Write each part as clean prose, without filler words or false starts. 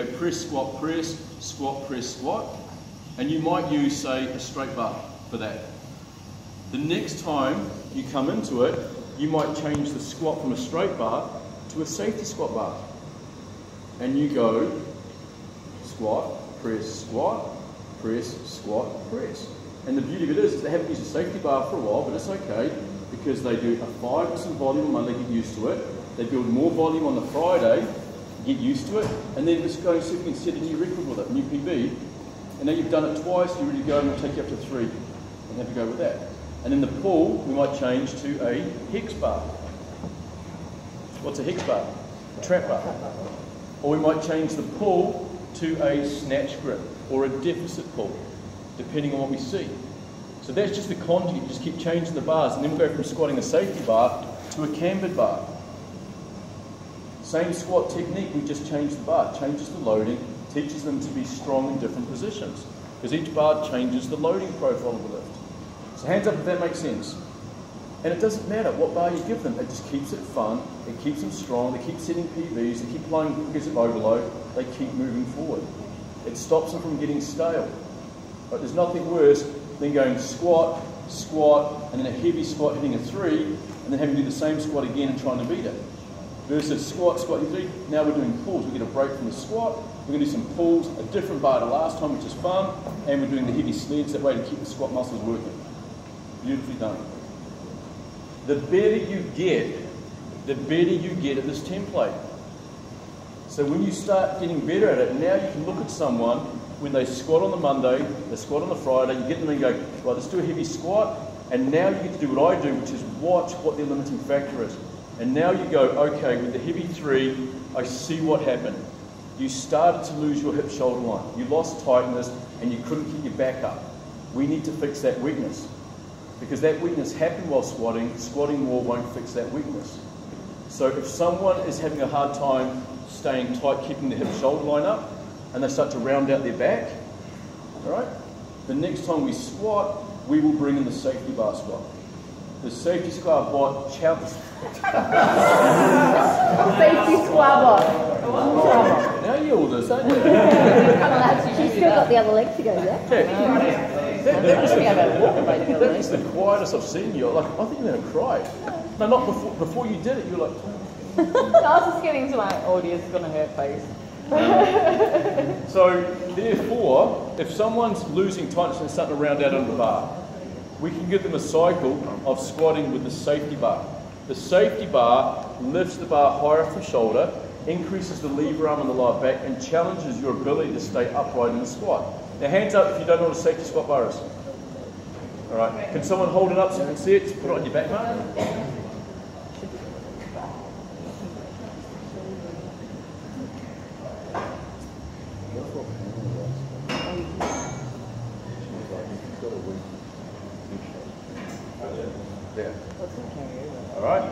Press, squat, press, squat, press, squat, and you might use, say, a straight bar for that. The next time you come into it, you might change the squat from a straight bar to a safety squat bar. And you go squat, press, squat, press. And the beauty of it is they haven't used a safety bar for a while, but it's okay because they do a 5% volume on Monday, get used to it. They build more volume on the Friday, get used to it, and then just go and see if you can set a new record with it, new PB. And now you've done it twice, you're ready to go, and we'll take you up to 3 and have a go with that. And in the pull, we might change to a hex bar. What's a hex bar? A trap bar. Or we might change the pull to a snatch grip or a deficit pull, depending on what we see. So that's just the conjugate. You just keep changing the bars, and then we'll go from squatting a safety bar to a cambered bar. Same squat technique, we just change the bar, changes the loading, teaches them to be strong in different positions, because each bar changes the loading profile of the lift. So hands up if that makes sense. And it doesn't matter what bar you give them, it just keeps it fun, it keeps them strong, they keep setting PBs, they keep applying progressive overload, they keep moving forward. It stops them from getting stale. But there's nothing worse than going squat, squat, and then a heavy squat hitting a 3, and then having to do the same squat again and trying to beat it. Versus squat, squat, 3. Now we're doing pulls. We get a break from the squat. We're going to do some pulls, a different bar to last time, which is fun, and we're doing the heavy sleds that way to keep the squat muscles working. Beautifully done. The better you get at this template. So when you start getting better at it, now you can look at someone when they squat on the Monday, they squat on the Friday, you get them and go, right, let's do a heavy squat, and now you get to do what I do, which is watch what their limiting factor is. And now you go, okay, with the heavy 3, I see what happened. You started to lose your hip shoulder line. You lost tightness and you couldn't keep your back up. We need to fix that weakness. Because that weakness happened while squatting. Squatting more won't fix that weakness. So if someone is having a hard time staying tight, keeping the hip shoulder line up, and they start to round out their back, all right? The next time we squat, we will bring in the safety bar squat. The safety squat bar challenge. Safety squat bar. Now you all this, aren't you? She's still got the other leg to go, yeah? That was the quietest I've seen you. Like, I think you're going to cry. No, not before you did it, you were like... I was just getting to my audience, going to hurt face. So, therefore, if someone's losing tightness and starting to round out on the bar, we can give them a cycle of squatting with the safety bar. The safety bar lifts the bar higher off the shoulder, increases the lever arm and the lower back, and challenges your ability to stay upright in the squat. Now, hands up if you don't know what a safety squat bar is. All right. Can someone hold it up so you can see it? Just put it on your back, Mark. There. All right.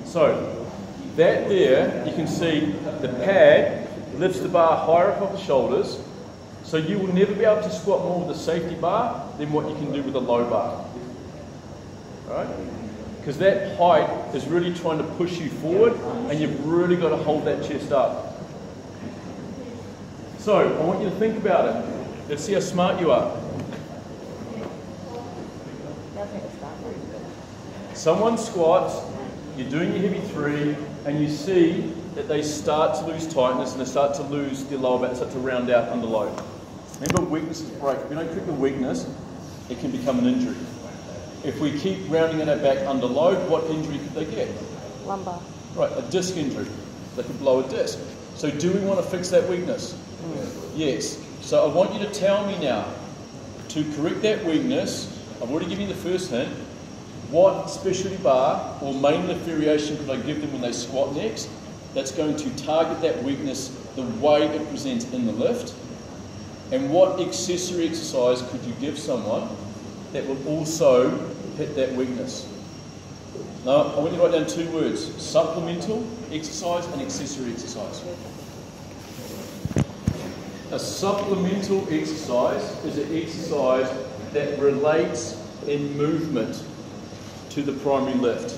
So that there, you can see the pad lifts the bar higher up off the shoulders. So you will never be able to squat more with a safety bar than what you can do with a low bar. All right? Because that height is really trying to push you forward, and you've really got to hold that chest up. So I want you to think about it. Let's see how smart you are. Someone squats, you're doing your heavy 3, and you see that they start to lose tightness and they start to lose their lower back, start to round out under load. Remember, weaknesses break. If we don't treat the weakness, it can become an injury. If we keep rounding out our back under load, what injury could they get? Lumbar. Right, a disc injury. They could blow a disc. So do we want to fix that weakness? Yes. So I want you to tell me now, to correct that weakness, I've already given you the first hint, what specialty bar or main lift variation could I give them when they squat next that's going to target that weakness the way it presents in the lift? And what accessory exercise could you give someone that will also hit that weakness? Now, I want you to write down 2 words: supplemental exercise and accessory exercise. A supplemental exercise is an exercise that relates in movement to the primary lift.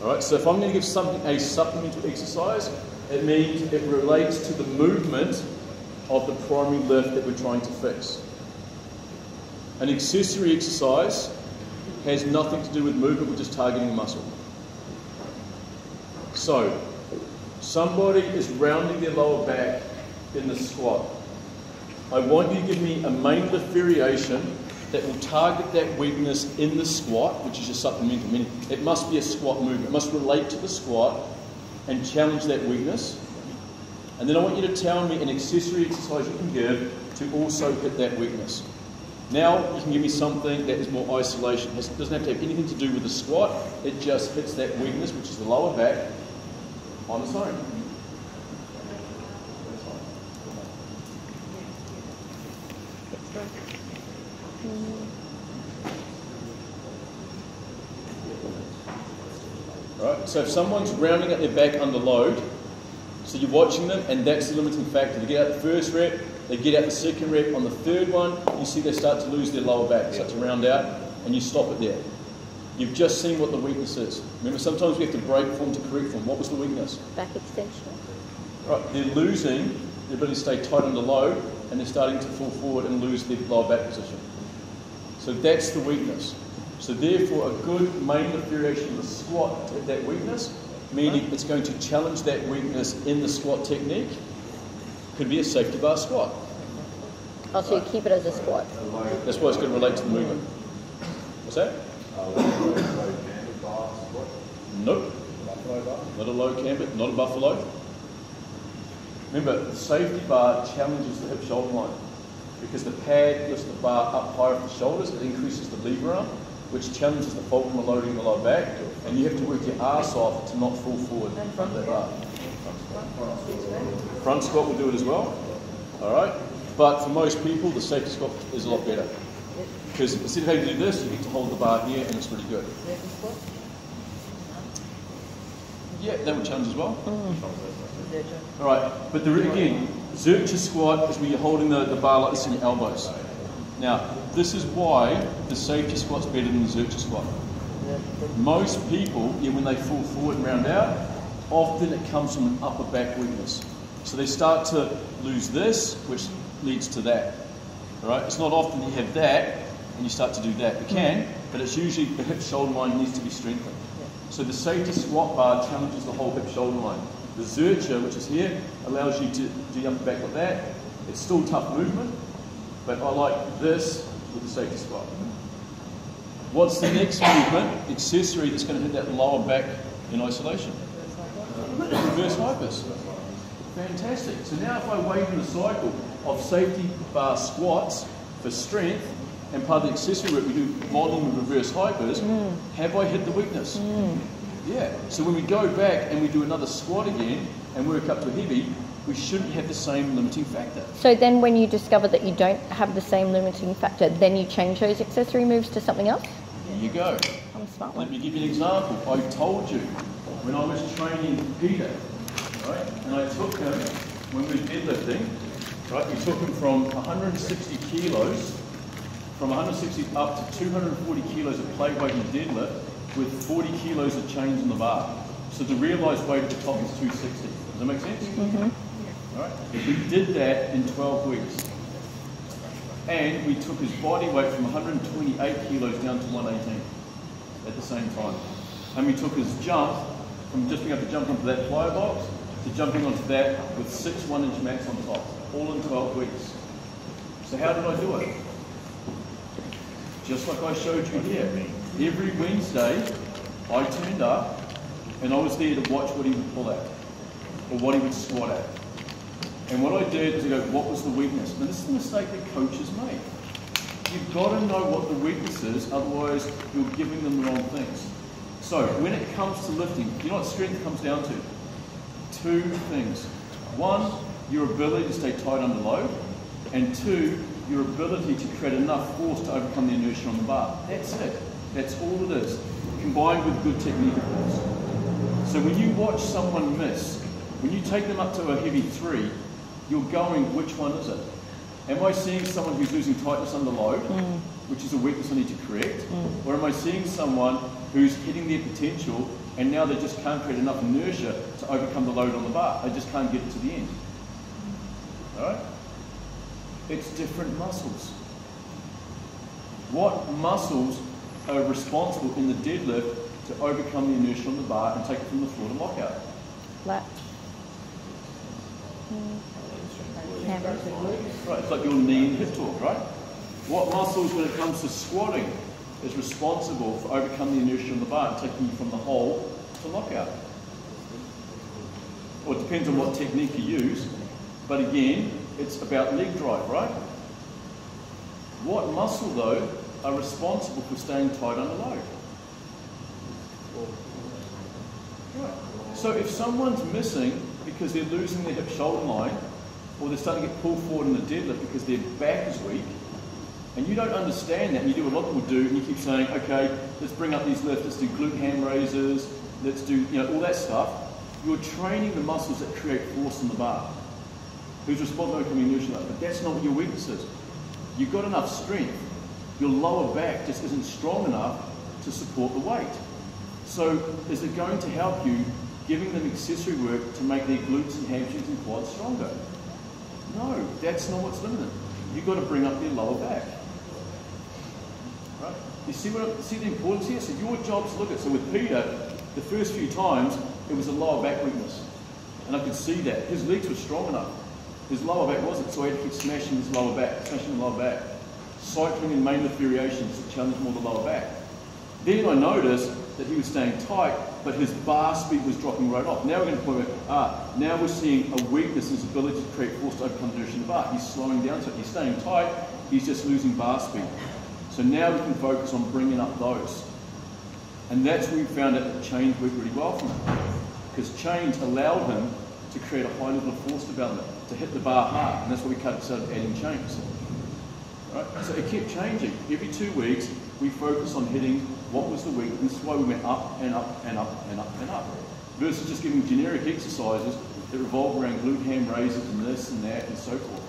All right, so if I'm going to give something a supplemental exercise, It means it relates to the movement of the primary lift that we're trying to fix. An accessory exercise has nothing to do with movement, we're just targeting the muscle. So, somebody is rounding their lower back in the squat. I want you to give me a main lift variation that will target that weakness in the squat, which is just supplemental, meaning it must be a squat movement. It must relate to the squat and challenge that weakness. And then I want you to tell me an accessory exercise you can give to also hit that weakness. Now you can give me something that is more isolation. It doesn't have to have anything to do with the squat. It just hits that weakness, which is the lower back, on its own. Right, so if someone's rounding at their back under load, so you're watching them and that's the limiting factor. They get out the first rep, they get out the second rep. On the third one, you see they start to lose their lower back, start to round out, and you stop it there. You've just seen what the weakness is. Remember, sometimes we have to break form to correct form. What was the weakness? Back extension. Right, they're losing the ability to stay tight under load, and they're starting to fall forward and lose their lower back position. So that's the weakness. So therefore, a good main lift variation of the squat to hit that weakness, meaning it's going to challenge that weakness in the squat technique, could be a safety bar squat. Oh, so you keep it as a squat. That's why it's going to relate to the movement. What's that? Nope. Not a low camber, not a buffalo. Remember, the safety bar challenges the hip shoulder line because the pad lifts the bar up higher off the shoulders, it increases the lever arm, which challenges the fulcrum loading in the lower back, and you have to work your ass off to not fall forward in front of that bar. Front squat will do it as well. Alright? But for most people, the safety squat is a lot better. Because instead of having to do this, you get to hold the bar here and it's really good. Yeah, that would challenge as well. Alright, but again, Zercher squat is where you're holding the bar like this in your elbows. Now, this is why the safety squat's better than the Zercher squat. Most people, when they fall forward and round out, often it comes from an upper back weakness. So they start to lose this, which leads to that. Alright, it's not often you have that and you start to do that. You can, but it's usually the hip shoulder line needs to be strengthened. So the safety squat bar challenges the whole hip shoulder line. The Zercher, which is here, allows you to do your upper back like that. It's still tough movement, but I like this with the safety squat. What's the next movement, accessory, that's going to hit that lower back in isolation? Reverse hypers. Fantastic. So now if I wave in the cycle of safety bar squats for strength, and part of the accessory work we do volume of reverse hypers, have I hit the weakness? Yeah. So when we go back and we do another squat again and work up to heavy, we shouldn't have the same limiting factor. So then when you discover that you don't have the same limiting factor, then you change those accessory moves to something else? Here you go. I'm a smart Let one. me give you an example. I told you when I was training Peter, right, and I took him when we were deadlifting, right, we took him from 160 kilos, from 160 up to 240 kilos of plate weight in the deadlift with 40 kilos of chains on the bar. So the realised weight at the top is 260. Does that make sense? Mm-hmm. All right. We did that in 12 weeks. And we took his body weight from 128 kilos down to 118 at the same time. And we took his jump from just being able to jump onto that flyer box to jumping onto that with 6 1-inch mats on top, all in 12 weeks. So how did I do it? Just like I showed you here. Every Wednesday, I turned up and I was there to watch what he would pull at or what he would squat at. And what I did is I go, what was the weakness? Now this is the mistake that coaches make. You've got to know what the weakness is, otherwise you're giving them the wrong things. So when it comes to lifting, you know what strength comes down to? 2 things. 1, your ability to stay tight under load, and 2, your ability to create enough force to overcome the inertia on the bar. That's it. That's all it is, combined with good technique, of course. So when you watch someone miss, when you take them up to a heavy 3, you're going, which one is it? Am I seeing someone who's losing tightness under load, which is a weakness I need to correct? Or am I seeing someone who's hitting their potential and now they just can't create enough inertia to overcome the load on the bar. They just can't get it to the end. All right? It's different muscles. What muscles are responsible in the deadlift to overcome the inertia on the bar and take it from the floor to lockout? Lat. Hammer. Right, it's like your knee and hip torque, right? What muscles, when it comes to squatting, is responsible for overcoming the inertia on the bar and taking you from the hole to lockout? Well, it depends on what technique you use, but again, it's about leg drive, right? What muscle, though, are responsible for staying tight under load? Right. So if someone's missing because they're losing their hip shoulder line, or they're starting to get pulled forward in the deadlift because their back is weak, and you don't understand that, and you do what a lot of people do, and you keep saying, okay, let's bring up these lifts, let's do glute ham raises, let's do all that stuff, you're training the muscles that create force in the bar. Who's responsible for overcoming inertia? But that's not what your weakness is. You've got enough strength. Your lower back just isn't strong enough to support the weight. So is it going to help you giving them accessory work to make their glutes and hamstrings and quads stronger? No, that's not what's limited. You've got to bring up their lower back. Right? You see the importance here? So your job's to look at. So with Peter, the first few times, it was a lower back weakness. And I could see that. His legs were strong enough. His lower back wasn't, so I had to keep smashing his lower back, smashing the lower back. Cycling and main lift variations to challenge more the lower back. Then I noticed that he was staying tight, but his bar speed was dropping right off. Now we're going to point out, now we're seeing a weakness in his ability to create force to overcome the inertia in the bar. He's slowing down, so he's staying tight, he's just losing bar speed. So now we can focus on bringing up those. And that's where we found out that chains worked really well for him. Because chains allowed him to create a high level of force development, to hit the bar hard, and that's why we started adding chains. Right? So it kept changing. Every 2 weeks, we focused on hitting what was the weak, and this is why we went up and up and up and up and up. Versus just giving generic exercises that revolve around glute ham raises and this and that and so forth.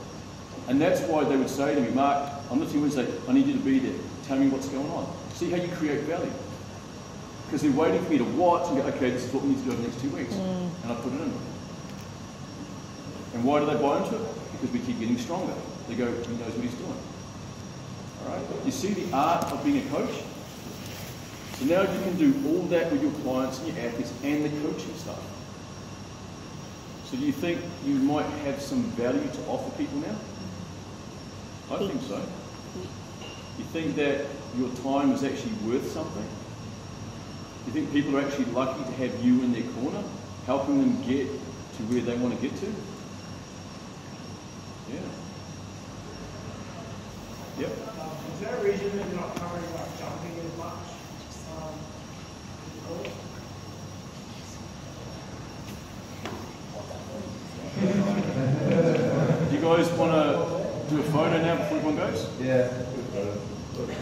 And that's why they would say to me, Mark, I'm lifting Wednesday, I need you to be there. Tell me what's going on. See how you create value. Because they're waiting for me to watch and go, okay, this is what we need to do over the next 2 weeks. And I put it in. And why do they buy into it? Because we keep getting stronger. They go, he knows what he's doing. All right? You see the art of being a coach? So now you can do all that with your clients and your athletes and the coaching stuff. So do you think you might have some value to offer people now? I think so. You think that your time is actually worth something? You think people are actually lucky to have you in their corner, helping them get to where they want to get to? Yeah. Yep. Is there a reason that you're not covering like jumping as much? Do you guys want to do a photo now before everyone goes? Yeah.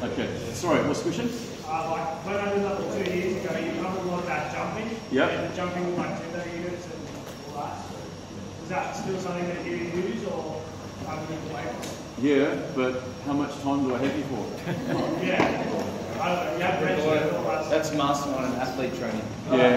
Okay. Sorry, what's the question? Like when I did that 2 years ago, you covered a lot about jumping. Yep. And jumping with like tender units and all that. Is that still something that you use or have you been playing? Yeah, but how much time do I have you for? Yeah. I don't know. You have mentioned it all that. That's mastermind and athlete training. Yeah.